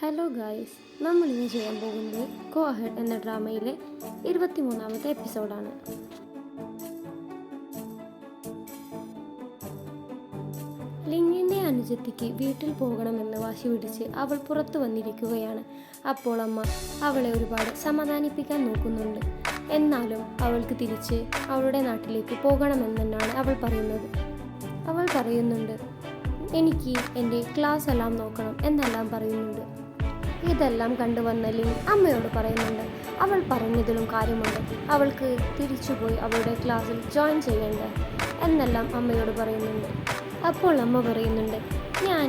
Hello guys, നമ്മളിന്ന് ചെയ്യാൻ പോകുന്നത് ഗോ അഹെഡ് എന്ന ഡ്രാമയിലെ 23ാമത്തെ എപ്പിസോഡാണ്. ലിങ്ങിൻ്റെ അനുജത്തിക്ക് വീട്ടിൽ പോകണമെന്ന് വാശി പിടിച്ച് അവൾ പുറത്തു വന്നിരിക്കുകയാണ്. അപ്പോൾ അമ്മ അവളെ ഒരുപാട് സമാധാനിപ്പിക്കാൻ നോക്കുന്നുണ്ട്. എന്നാലും അവൾക്ക് തിരിച്ച് അവളുടെ നാട്ടിലേക്ക് പോകണമെന്നാണ് അവൾ പറയുന്നത്. അവൾ പറയുന്നുണ്ട്, എനിക്ക് എൻ്റെ ക്ലാസ് എല്ലാം നോക്കണം എന്നെല്ലാം പറയുന്നുണ്ട്. ഇതെല്ലാം കണ്ടുവന്ന ലിങ് അമ്മയോട് പറയുന്നുണ്ട്, അവൾ പറഞ്ഞതിലും കാര്യമുണ്ട്, അവൾക്ക് തിരിച്ചുപോയി അവളുടെ ക്ലാസ്സിൽ ജോയിൻ ചെയ്യേണ്ട എന്നെല്ലാം അമ്മയോട് പറയുന്നുണ്ട്. അപ്പോൾ അമ്മ പറയുന്നുണ്ട്, ഞാൻ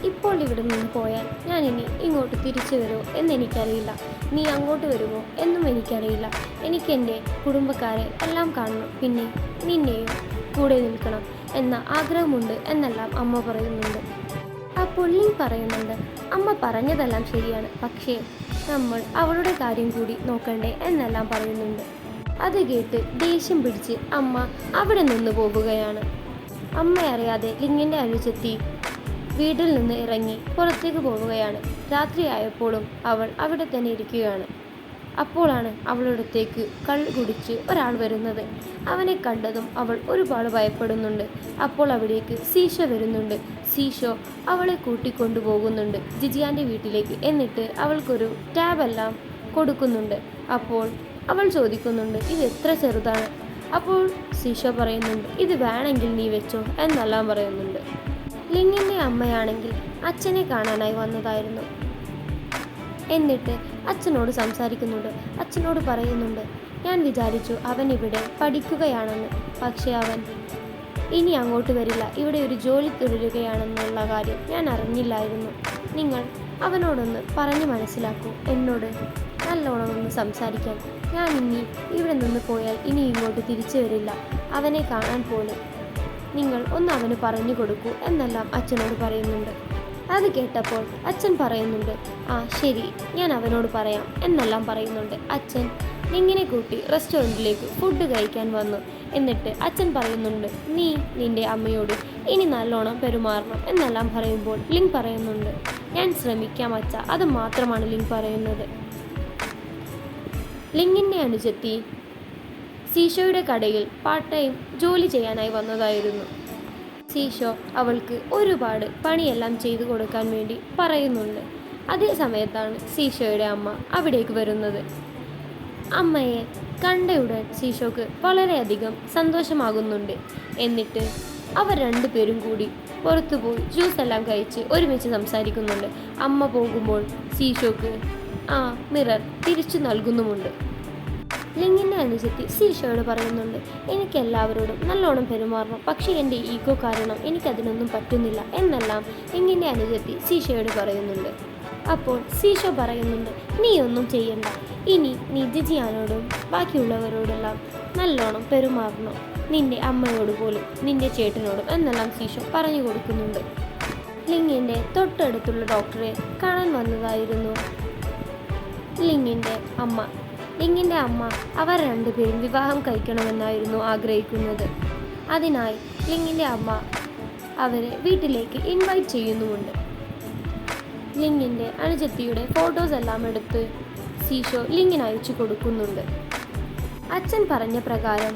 ഇപ്പോൾ ഇവിടെ നിന്ന് പോയാൽ ഞാൻ ഇനി ഇങ്ങോട്ട് തിരിച്ചു വരുമോ എന്നെനിക്കറിയില്ല, നീ അങ്ങോട്ട് വരുമോ എന്നും എനിക്കറിയില്ല, എനിക്ക് എൻ്റെ കുടുംബക്കാരെ എല്ലാം കാണണം, പിന്നെ നിന്നെയും കൂടെ നിൽക്കണം എന്ന ആഗ്രഹമുണ്ട് എന്നെല്ലാം അമ്മ പറയുന്നുണ്ട്. അപ്പോൾ ലിങ് പറയുന്നുണ്ട്, അമ്മ പറഞ്ഞതെല്ലാം ശരിയാണ്, പക്ഷേ നമ്മൾ അവളുടെ കാര്യം കൂടി നോക്കണ്ടേ എന്നെല്ലാം പറയുന്നുണ്ട്. അത് കേട്ട് ദേഷ്യം പിടിച്ച് അമ്മ അവിടെ നിന്ന് പോവുകയാണ്. അമ്മ അറിയാതെ ലിങ്ങിൻ്റെ അനുജത്തി വീട്ടിൽ നിന്ന് ഇറങ്ങി പുറത്തേക്ക് പോവുകയാണ്. രാത്രിയായപ്പോഴും അവൾ അവിടെ തന്നെ ഇരിക്കുകയാണ്. അപ്പോഴാണ് അവളുടെ അടുത്തേക്ക് കള്ള് കുടിച്ച് ഒരാൾ വരുന്നത്. അവനെ കണ്ടതും അവൾ ഒരുപാട് ഭയപ്പെടുന്നുണ്ട്. അപ്പോൾ അവിടേക്ക് സീഷോ വരുന്നുണ്ട്. സീഷോ അവളെ കൂട്ടിക്കൊണ്ടുപോകുന്നുണ്ട് ജിജിയാൻ്റെ വീട്ടിലേക്ക്. എന്നിട്ട് അവൾക്കൊരു ടാബെല്ലാം കൊടുക്കുന്നുണ്ട്. അപ്പോൾ അവൾ ചോദിക്കുന്നുണ്ട്, ഇത് എത്ര ചെറുതാണ്? അപ്പോൾ സീഷോ പറയുന്നുണ്ട്, ഇത് വേണമെങ്കിൽ നീ വെച്ചോ എന്നെല്ലാം പറയുന്നുണ്ട്. ലിങ്ങിൻ്റെ അമ്മയാണെങ്കിൽ അച്ഛനെ കാണാനായി വന്നതായിരുന്നു. എന്നിട്ട് അച്ഛനോട് സംസാരിക്കുന്നുണ്ട്. അച്ഛനോട് പറയുന്നുണ്ട്, ഞാൻ വിചാരിച്ചു അവൻ ഇവിടെ പഠിക്കുകയാണെന്ന്, പക്ഷേ അവൻ ഇനി അങ്ങോട്ട് വരില്ല, ഇവിടെ ഒരു ജോലി തുടരുകയാണെന്നുള്ള കാര്യം ഞാൻ അറിഞ്ഞില്ലായിരുന്നു. നിങ്ങൾ അവനോടൊന്ന് പറഞ്ഞു മനസ്സിലാക്കൂ, എന്നോട് നല്ലോണം ഒന്ന് സംസാരിക്കാൻ. ഞാൻ ഇനി ഇവിടെ നിന്ന് പോയാൽ ഇനി ഇങ്ങോട്ട് തിരിച്ചു വരില്ല, അവനെ കാണാൻ പോലും നിങ്ങൾ ഒന്ന് അവന് പറഞ്ഞു കൊടുക്കൂ എന്നെല്ലാം അച്ഛനോട് പറയുന്നുണ്ട്. അത് കേട്ടപ്പോൾ അച്ഛൻ പറയുന്നുണ്ട്, ആ ശരി, ഞാൻ അവനോട് പറയാം എന്നെല്ലാം പറയുന്നുണ്ട്. അച്ഛൻ ലിങ്ങിനെ കൂട്ടി റെസ്റ്റോറൻറ്റിലേക്ക് ഫുഡ് കഴിക്കാൻ വന്നു. എന്നിട്ട് അച്ഛൻ പറയുന്നുണ്ട്, നീ നിൻ്റെ അമ്മയോട് ഇനി നല്ലോണം പെരുമാറണം എന്നെല്ലാം പറയുമ്പോൾ ലിങ് പറയുന്നുണ്ട്, ഞാൻ ശ്രമിക്കാം അച്ഛ, അത് മാത്രമാണ് ലിങ് പറയുന്നത്. ലിങ്ങിൻ്റെ അനുജത്തി സീഷോയുടെ കടയിൽ പാർട്ട് ടൈം ജോലി ചെയ്യാനായി വന്നതായിരുന്നു. സീഷോ അവൾക്ക് ഒരുപാട് പണിയെല്ലാം ചെയ്തു കൊടുക്കാൻ വേണ്ടി പറയുന്നുണ്ട്. അതേ സമയത്താണ് സീഷോയുടെ അമ്മ അവിടേക്ക് വരുന്നത്. അമ്മയെ കണ്ടയുടൻ സീഷോക്ക് വളരെയധികം സന്തോഷമാകുന്നുണ്ട്. എന്നിട്ട് അവർ രണ്ടുപേരും കൂടി പുറത്തുപോയി ജ്യൂസ് എല്ലാം കഴിച്ച് ഒരുമിച്ച് സംസാരിക്കുന്നുണ്ട്. അമ്മ പോകുമ്പോൾ സീഷോക്ക് ആ മിറർ തിരിച്ചു നൽകുന്നുമുണ്ട്. ലിങ്ങിൻ്റെ അനുജത്തി സീഷോയോട് പറയുന്നുണ്ട്, എനിക്ക് എല്ലാവരോടും നല്ലോണം പെരുമാറണം, പക്ഷേ എൻ്റെ ഈഗോ കാരണം എനിക്കതിനൊന്നും പറ്റുന്നില്ല എന്നെല്ലാം ലിങ്ങിൻ്റെ അനുജത്തി സീഷോയോട് പറയുന്നുണ്ട്. അപ്പോൾ സീഷോ പറയുന്നുണ്ട്, നീ ഒന്നും ചെയ്യണ്ട, ഇനി നീ ജിജിയാനോടും ബാക്കിയുള്ളവരോടെല്ലാം നല്ലോണം പെരുമാറണം, നിൻ്റെ അമ്മയോട് പോലും നിൻ്റെ ചേട്ടനോടും എന്നെല്ലാം സീഷോ പറഞ്ഞു കൊടുക്കുന്നുണ്ട്. ലിങ്ങിൻ്റെ തൊട്ടടുത്തുള്ള ഡോക്ടറെ കാണാൻ വന്നതായിരുന്നു ലിങ്ങിൻ്റെ അമ്മ. ലിങ്ങിൻ്റെ അമ്മ അവർ രണ്ടുപേരും വിവാഹം കഴിക്കണമെന്നായിരുന്നു ആഗ്രഹിക്കുന്നത്. അതിനായി ലിങ്ങിൻ്റെ അമ്മ അവരെ വീട്ടിലേക്ക് ഇൻവൈറ്റ് ചെയ്യുന്നുമുണ്ട്. ലിങ്ങിൻ്റെ അനുജത്തിയുടെ ഫോട്ടോസ് എല്ലാം എടുത്ത് സീഷോ ലിങ്ങിന് അയച്ചു കൊടുക്കുന്നുണ്ട്. അച്ഛൻ പറഞ്ഞ പ്രകാരം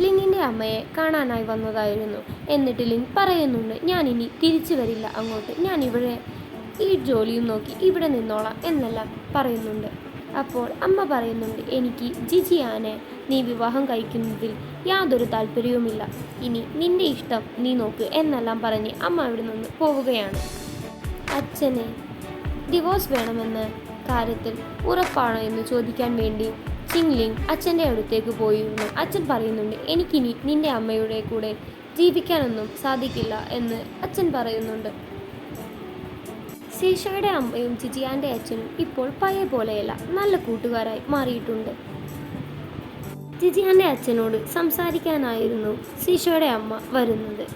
ലിങ്ങിൻ്റെ അമ്മയെ കാണാനായി വന്നതായിരുന്നു. എന്നിട്ട് ലിങ് പറയുന്നുണ്ട്, ഞാനിനി തിരിച്ചു വരില്ല അങ്ങോട്ട്, ഞാൻ ഇവിടെ ഈ ജോലിയും നോക്കി ഇവിടെ നിന്നോളാം എന്നെല്ലാം പറയുന്നുണ്ട്. അപ്പോൾ അമ്മ പറയുന്നുണ്ട്, എനിക്ക് ജിജിയാനെ നീ വിവാഹം കഴിക്കുന്നതിൽ യാതൊരു താല്പര്യവുമില്ല, ഇനി നിൻ്റെ ഇഷ്ടം നീ നോക്ക് എന്നെല്ലാം പറഞ്ഞ് അമ്മ അവിടെ നിന്ന് പോവുകയാണ്. അച്ഛന് ഡിവോഴ്സ് വേണമെന്ന കാര്യത്തിൽ ഉറപ്പാണോ എന്ന് ചോദിക്കാൻ വേണ്ടി ചിങ്ലിങ് അച്ഛൻ്റെ അടുത്തേക്ക് പോയിരുന്നു. അച്ഛൻ പറയുന്നുണ്ട്, എനിക്കിനി നിൻ്റെ അമ്മയുടെ കൂടെ ജീവിക്കാനൊന്നും സാധിക്കില്ല എന്ന് അച്ഛൻ പറയുന്നുണ്ട്. സീഷോയുടെ അമ്മയും ജിജിയാൻ്റെ അച്ഛനും ഇപ്പോൾ പഴയ പോലെയല്ല, നല്ല കൂട്ടുകാരായി മാറിയിട്ടുണ്ട്. ജിജിയാൻ്റെ അച്ഛനോട് സംസാരിക്കാനായിരുന്നു സീഷോയുടെ അമ്മ വരുന്നത്.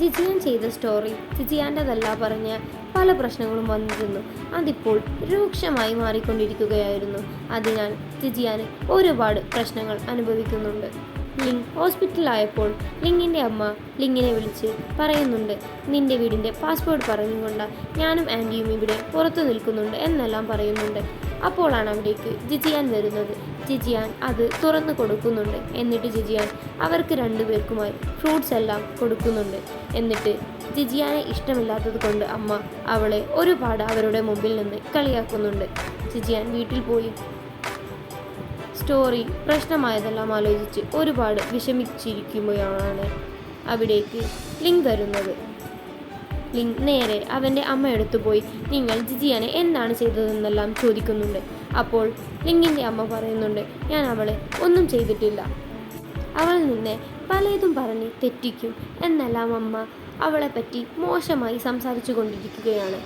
ജിജിയാൻ ചെയ്ത സ്റ്റോറി ജിജിയാൻ്റെതല്ല പറഞ്ഞ പല പ്രശ്നങ്ങളും വന്നിരുന്നു. അതിപ്പോൾ രൂക്ഷമായി മാറിക്കൊണ്ടിരിക്കുകയായിരുന്നു. അതിനാൽ ജിജിയാൻ ഒരുപാട് പ്രശ്നങ്ങൾ അനുഭവിക്കുന്നുണ്ട്. ലിങ് ഹോസ്പിറ്റലിലായപ്പോൾ ലിങ്ങിൻ്റെ അമ്മ ലിങ്ങിനെ വിളിച്ച് പറയുന്നുണ്ട്, നിന്റെ വീടിൻ്റെ പാസ്വേഡ് പറഞ്ഞുകൊണ്ട് ഞാനും ആൻറ്റിയും ഇവിടെ പുറത്തു നിൽക്കുന്നുണ്ട് എന്നെല്ലാം പറയുന്നുണ്ട്. അപ്പോഴാണ് അവിടേക്ക് ജിജിയാൻ വരുന്നത്. ജിജിയാൻ അത് തുറന്നു കൊടുക്കുന്നുണ്ട്. എന്നിട്ട് ജിജിയാൻ അവർക്ക് രണ്ടുപേർക്കുമായി ഫ്രൂട്ട്സ് എല്ലാം കൊടുക്കുന്നുണ്ട്. എന്നിട്ട് ജിജിയാനെ ഇഷ്ടമില്ലാത്തത് കൊണ്ട് അമ്മ അവളെ ഒരുപാട് അവരുടെ മുമ്പിൽ നിന്ന് കളിയാക്കുന്നുണ്ട്. ജിജിയാൻ വീട്ടിൽ പോയി സ്റ്റോറി പ്രശ്നമായതെല്ലാം ആലോചിച്ച് ഒരുപാട് വിഷമിച്ചിരിക്കുമ്പോഴാണ് അവിടേക്ക് ലിങ് വരുന്നത്. ലിങ് നേരെ അവൻ്റെ അമ്മയെടുത്തു പോയി നിങ്ങൾ ജിജിയാനെ എന്താണ് ചെയ്തതെന്നെല്ലാം ചോദിക്കുന്നുണ്ട്. അപ്പോൾ ലിങ്ങിൻ്റെ അമ്മ പറയുന്നുണ്ട്, ഞാൻ അവളെ ഒന്നും ചെയ്തിട്ടില്ല, അവൾ നിന്നെ പലതും പറഞ്ഞ് തെറ്റിക്കും എന്നെല്ലാം അമ്മ അവളെപ്പറ്റി മോശമായി സംസാരിച്ചു കൊണ്ടിരിക്കുകയാണ്.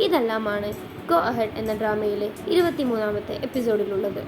ഇതെല്ലാമാണ് ഗോ അഹെഡ് എന്ന ഡ്രാമയിലെ 23-ാമത്തെ എപ്പിസോഡിലുള്ളത്.